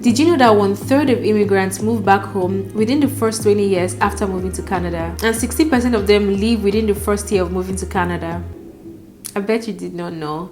Did you know that 1/3 of immigrants move back home within the first 20 years after moving to Canada? And 60% of them leave within the first year of moving to Canada. I bet you did not know.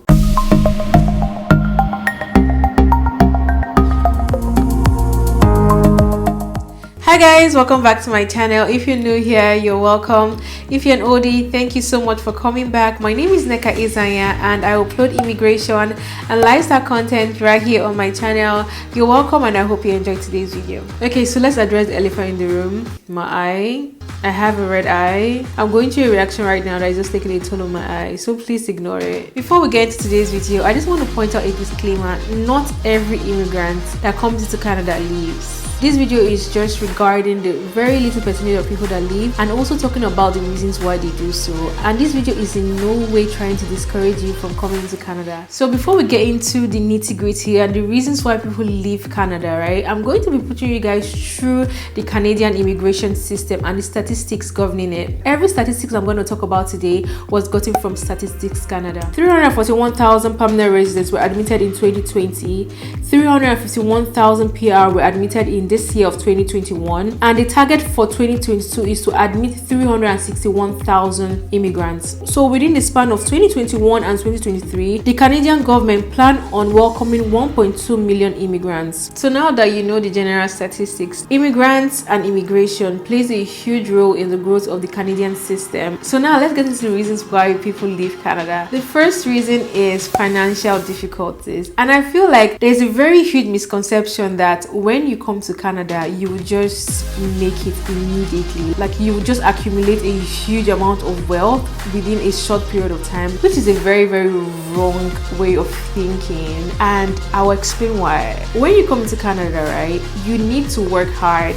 Hi guys, welcome back to my channel. If you're new here, you're welcome. If you're an oldie, thank you so much for coming back. My name is Nneka Isanya and I upload immigration and lifestyle content right here on my channel. You're welcome and I hope you enjoyed today's video. Okay, so let's address the elephant in the room. My eye. I have a red eye. I'm going through a reaction right now that is just taking a toll on my eye, so please ignore it. Before we get into today's video, I just want to point out a disclaimer. Not every immigrant that comes into Canada leaves. This video is just regarding the very little percentage of people that leave and also talking about the reasons why they do so. And this video is in no way trying to discourage you from coming to Canada. So before we get into the nitty-gritty and the reasons why people leave Canada, right, I'm going to be putting you guys through the Canadian immigration system and the statistics governing it. Every statistics I'm going to talk about today was gotten from Statistics Canada. 341,000 permanent residents were admitted in 2020. 351,000 PR were admitted in this year of 2021, and the target for 2022 is to admit 361,000 immigrants. So within the span of 2021 and 2023, the Canadian government planned on welcoming 1.2 million immigrants. So now that you know the general statistics, immigrants and immigration plays a huge role in the growth of the Canadian system. So now let's get into the reasons why people leave Canada. The first reason is financial difficulties, and I feel like there's a very huge misconception that when you come to Canada, you will just make it immediately. Like you will just accumulate a huge amount of wealth within a short period of time, which is a very wrong way of thinking, and I'll explain why. When you come to Canada, right, you need to work hard.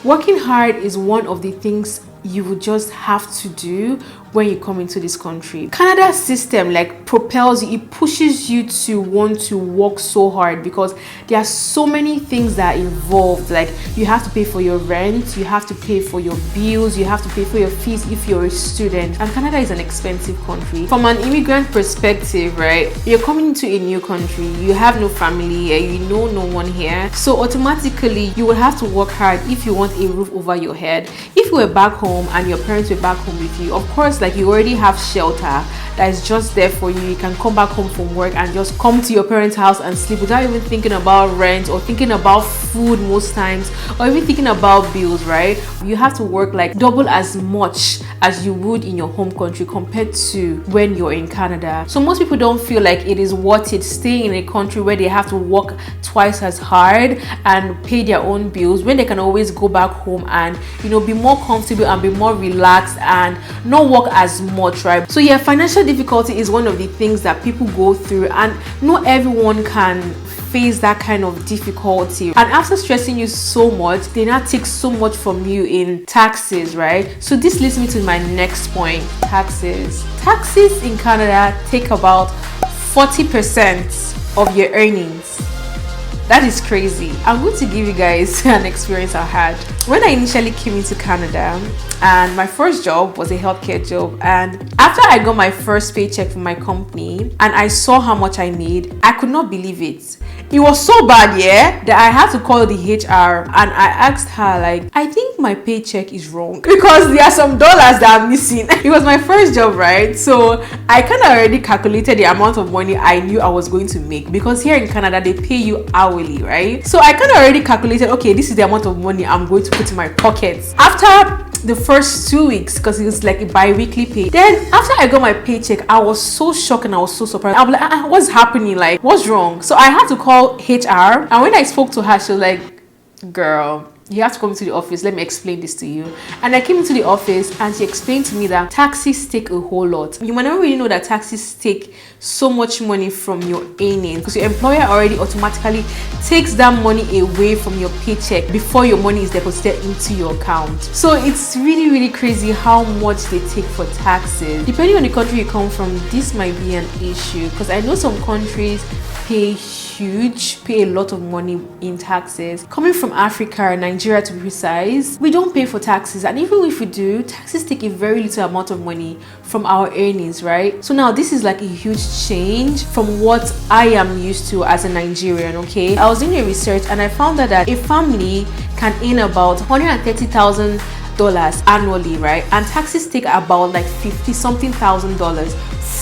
Working hard is one of the things you will just have to do when you come into this country. Canada's system like propels you, it pushes you to want to work so hard because there are so many things that are involved. Like you have to pay for your rent, you have to pay for your bills, you have to pay for your fees if you're a student, and Canada is an expensive country. From an immigrant perspective, right, you're coming into a new country, you have no family, you know no one here, so automatically you will have to work hard if you want a roof over your head. If you were back home and your parents were back home with you, of course, like you already have shelter that is just there for you. You can come back home from work and just come to your parents' house and sleep without even thinking about rent or thinking about food most times, or even thinking about bills, right? You have to work like double as much as you would in your home country compared to when you're in Canada. So most people don't feel like it is worth it staying in a country where they have to work twice as hard and pay their own bills when they can always go back home and, you know, be more comfortable and be more relaxed and not work as much, right? So yeah, financial difficulty is one of the things that people go through, and not everyone can face that kind of difficulty. And after stressing you so much, they now take so much from you in taxes, right? So this leads me to my next point: taxes. Taxes in Canada take about 40% of your earnings. That is crazy. I'm going to give you guys an experience I had when I initially came into Canada, and my first job was a healthcare job. And after I got my first paycheck from my company and I saw how much I made, I could not believe it. It was so bad, yeah, that I had to call the HR and I asked her, like, I think my paycheck is wrong because there are some dollars that are missing. It was my first job, right? So I kind of already calculated the amount of money I knew I was going to make, because here in Canada they pay you hourly, right? So I kind of already calculated, okay, this is the amount of money I'm going to put in my pockets. After the first 2 weeks, because it was like a bi-weekly pay, then after I got my paycheck, I was so shocked and I was so surprised. I was like, what's happening? Like, what's wrong? So I had to call HR, and when I spoke to her, she was like, girl, you have to come to the office, let me explain this to you. And I came into the office and she explained to me that taxes take a whole lot. You might not really know that taxes take so much money from your earnings, because your employer already automatically takes that money away from your paycheck before your money is deposited into your account. So it's really crazy how much they take for taxes. Depending on the country you come from, this might be an issue, because I know some countries pay a lot of money in taxes. Coming from Africa, Nigeria to be precise, we don't pay for taxes, and even if we do, taxes take a very little amount of money from our earnings, right? So now this is like a huge change from what I am used to as a Nigerian. Okay, I was doing a research and I found out that a family can earn about $130,000 annually, right? And taxes take about like $50-something thousand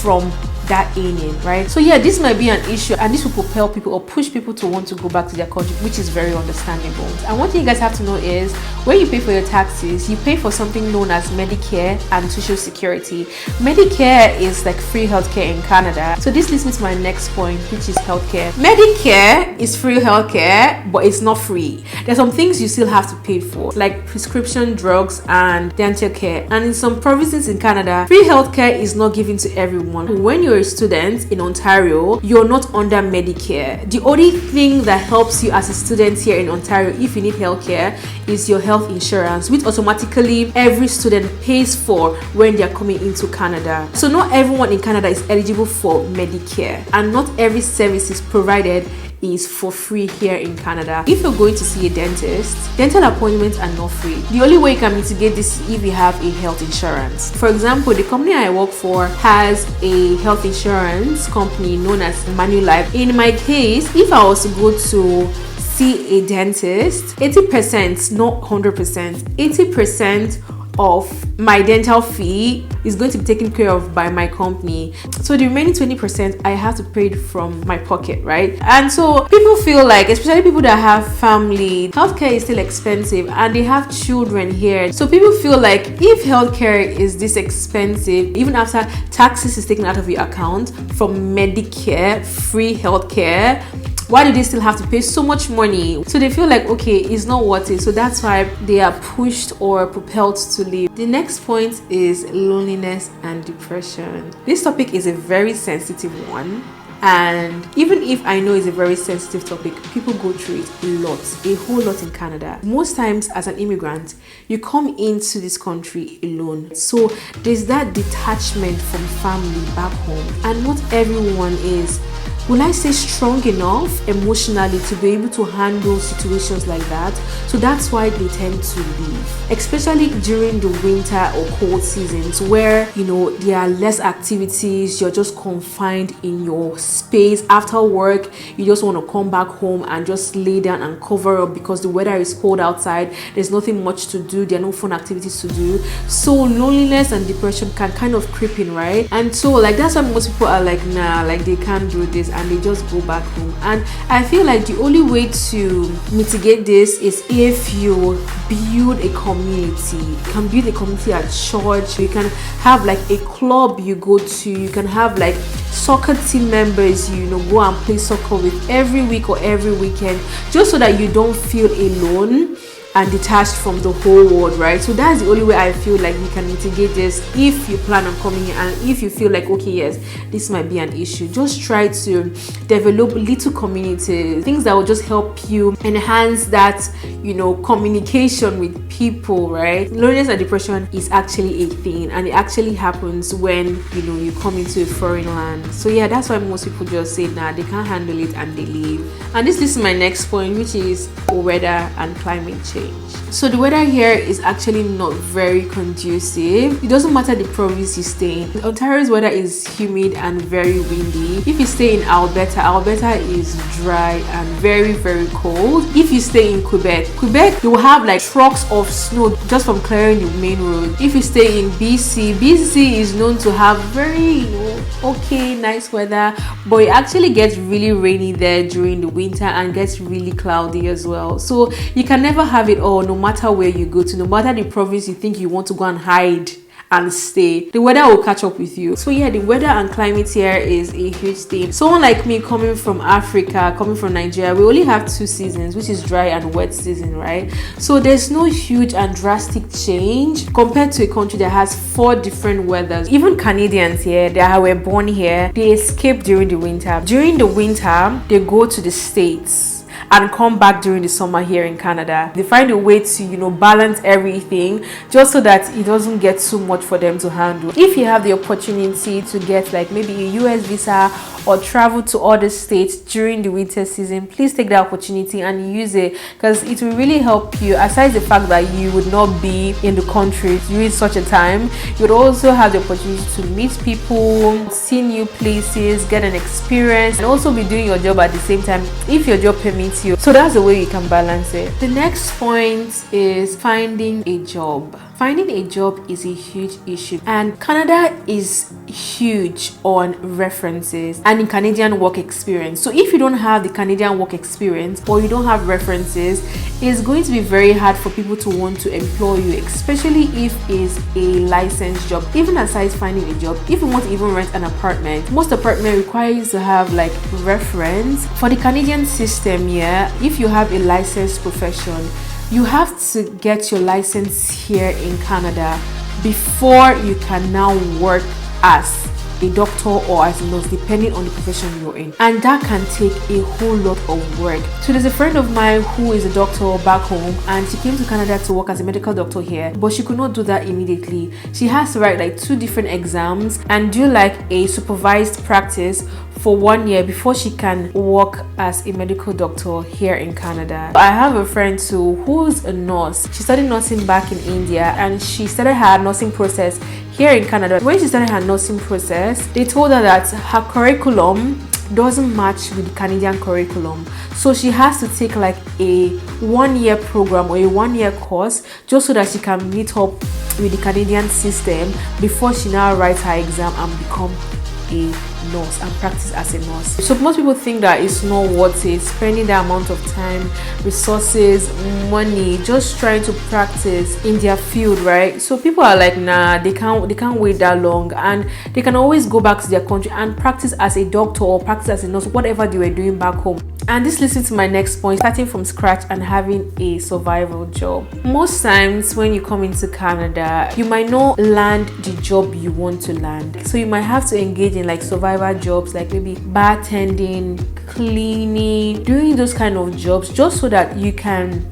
from that earning, right? So yeah, this might be an issue, and this will propel people or push people to want to go back to their country, which is very understandable. And one thing you guys have to know is when you pay for your taxes, you pay for something known as Medicare and Social Security. Medicare is like free healthcare in Canada. So this leads me to my next point, which is healthcare. Medicare is free healthcare, but it's not free. There's some things you still have to pay for, like prescription drugs and dental care. And in some provinces in Canada, free healthcare is not given to everyone. When you're a student in Ontario, you're not under Medicare. The only thing that helps you as a student here in Ontario if you need healthcare is your health insurance, which automatically every student pays for when they're coming into Canada. So not everyone in Canada is eligible for Medicare, and not every service is provided is for free here in Canada. If you're going to see a dentist, dental appointments are not free. The only way you can mitigate this is if you have a health insurance. For example, the company I work for has a health insurance company known as Manulife. In my case, if I was to go to see a dentist, 80%, not 100%, 80% of my dental fee is going to be taken care of by my company. So the remaining 20% I have to pay it from my pocket, right? And so people feel like, especially people that have family, healthcare is still expensive and they have children here. So people feel like if healthcare is this expensive, even after taxes is taken out of your account from Medicare, free healthcare, why do they still have to pay so much money? So they feel like, okay, it's not worth it. So that's why they are pushed or propelled to leave. The next point is loneliness and depression. This topic is a very sensitive one. And even if I know it's a very sensitive topic, people go through it a whole lot in Canada. Most times as an immigrant, you come into this country alone. So there's that detachment from family back home. And not everyone is, will I say, strong enough emotionally to be able to handle situations like that. So that's why they tend to leave, especially during the winter or cold seasons where, you know, there are less activities. You're just confined in your space. After work, you just want to come back home and just lay down and cover up because the weather is cold outside. There's nothing much to do. There are no fun activities to do. So loneliness and depression can kind of creep in, right? And so like that's why most people are like, nah, like they can't do this, and they just go back home. And I feel like the only way to mitigate this is if you build a community. You can build a community at church. You can have like a club you go to. You can have like soccer team members you know go and play soccer with every week or every weekend, just so that you don't feel alone and detached from the whole world, right? So that's the only way I feel like you can mitigate this if you plan on coming here, and if you feel like, okay, yes, this might be an issue. Just try to develop little communities, things that will just help you enhance that, you know, communication with people, right? Loneliness and depression is actually a thing, and it actually happens when, you know, you come into a foreign land. So yeah, that's why most people just say, nah, they can't handle it and they leave. And this leads to my next point, which is weather and climate change. So the weather here is actually not very conducive. It doesn't matter the province you stay in. Ontario's weather is humid and very windy. If you stay in Alberta is dry and very, very cold. If you stay in Quebec, you will have like trucks of snow just from clearing the main road. If you stay in BC is known to have very, okay, nice weather, but it actually gets really rainy there during the winter and gets really cloudy as well. So you can never have it all, no matter where you go to, no matter the province you think you want to go and hide and stay, the weather will catch up with you. So yeah, the weather and climate here is a huge thing. Someone like me coming from Africa, coming from Nigeria, we only have 2 seasons, which is dry and wet season, right? So there's no huge and drastic change compared to a country that has 4 different weathers. Even Canadians here that were born here, they escape during the winter. During the winter, they go to the States and come back during the summer here in Canada. They find a way to, balance everything just so that it doesn't get too much for them to handle. If you have the opportunity to get like maybe a US visa or travel to other states during the winter season, please take the opportunity and use it, because it will really help you. Aside the fact that you would not be in the country during such a time, you would also have the opportunity to meet people, see new places, get an experience, and also be doing your job at the same time if your job permits you. So that's the way you can balance it. The next point is finding a job. Finding a job is a huge issue, and Canada is huge on references and in Canadian work experience. So if you don't have the Canadian work experience or you don't have references, it's going to be very hard for people to want to employ you, especially if it's a licensed job. Even aside finding a job, if you want to even rent an apartment, most apartment requires to have like reference. For the Canadian system, yeah, if you have a licensed profession, you have to get your license here in Canada before you can now work as a doctor or as a nurse, depending on the profession you're in, and that can take a whole lot of work. So there's a friend of mine who is a doctor back home, and she came to Canada to work as a medical doctor here, but she could not do that immediately. She has to write like 2 different exams and do like a supervised practice for 1 year before she can work as a medical doctor here in Canada. I have a friend too who's a nurse. She studied nursing back in India, and she started her nursing process here in Canada. When she started her nursing process, they told her that her curriculum doesn't match with the Canadian curriculum, so she has to take like a 1-year program or a 1-year course just so that she can meet up with the Canadian system before she now writes her exam and become a nurse and practice as a nurse. So most people think that it's not worth it, spending the amount of time, resources, money just trying to practice in their field, right? So people are like, nah, they can't wait that long, and they can always go back to their country and practice as a doctor or practice as a nurse, whatever they were doing back home. And this leads me to my next point, starting from scratch and having a survival job. Most times when you come into Canada, you might not land the job you want to land, so you might have to engage in like survival jobs, like maybe bartending, cleaning, doing those kind of jobs, just so that you can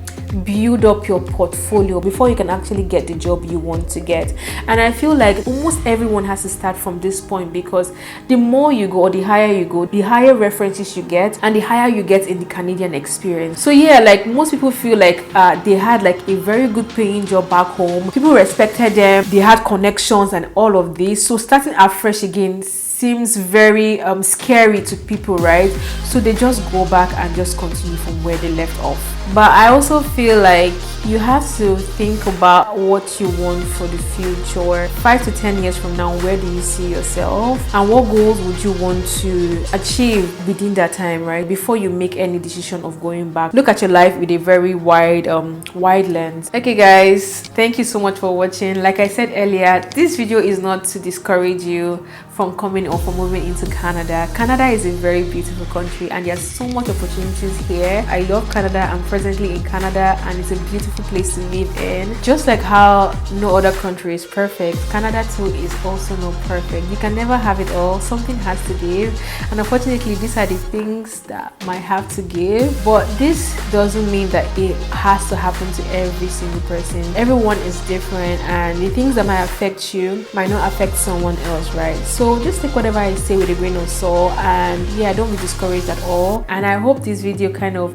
build up your portfolio before you can actually get the job you want to get. And I feel like almost everyone has to start from this point, because the more you go or the higher you go, the higher references you get and the higher you get in the Canadian experience. So yeah, like most people feel like they had like a very good paying job back home, people respected them, they had connections and all of this, so starting afresh again seems very scary to people, right? So they just go back and just continue from where they left off. But I also feel like you have to think about what you want for the future. 5 to 10 years from now, where do you see yourself, and what goals would you want to achieve within that time, right? Before you make any decision of going back, look at your life with a very wide lens. Okay guys, thank you so much for watching. Like I said earlier, this video is not to discourage you from coming or from moving into Canada. Canada is a very beautiful country, and there's so much opportunities here. I love Canada. I'm presently in Canada, and it's a beautiful place to live in. Just like how no other country is perfect, Canada too is also not perfect. You can never have it all. Something has to give, and unfortunately these are the things that might have to give. But this doesn't mean that it has to happen to every single person. Everyone is different, and the things that might affect you might not affect someone else, right? So just take whatever I say with a grain of salt, and yeah, don't be discouraged at all. And I hope this video kind of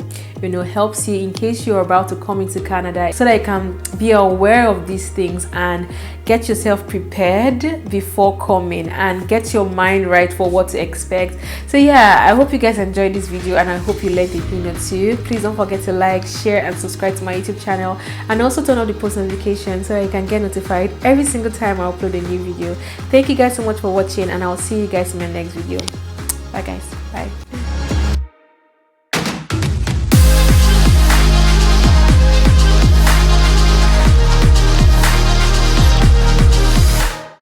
helps you in case you're about to come into Canada, so that you can be aware of these things and get yourself prepared before coming and get your mind right for what to expect. So yeah, I hope you guys enjoyed this video, and I hope you learned a thing or two. Please don't forget to like, share and subscribe to my YouTube channel, and also turn on the post notifications so you can get notified every single time I upload a new video. Thank you guys so much for watching, and I'll see you guys in my next video. Bye guys. Bye.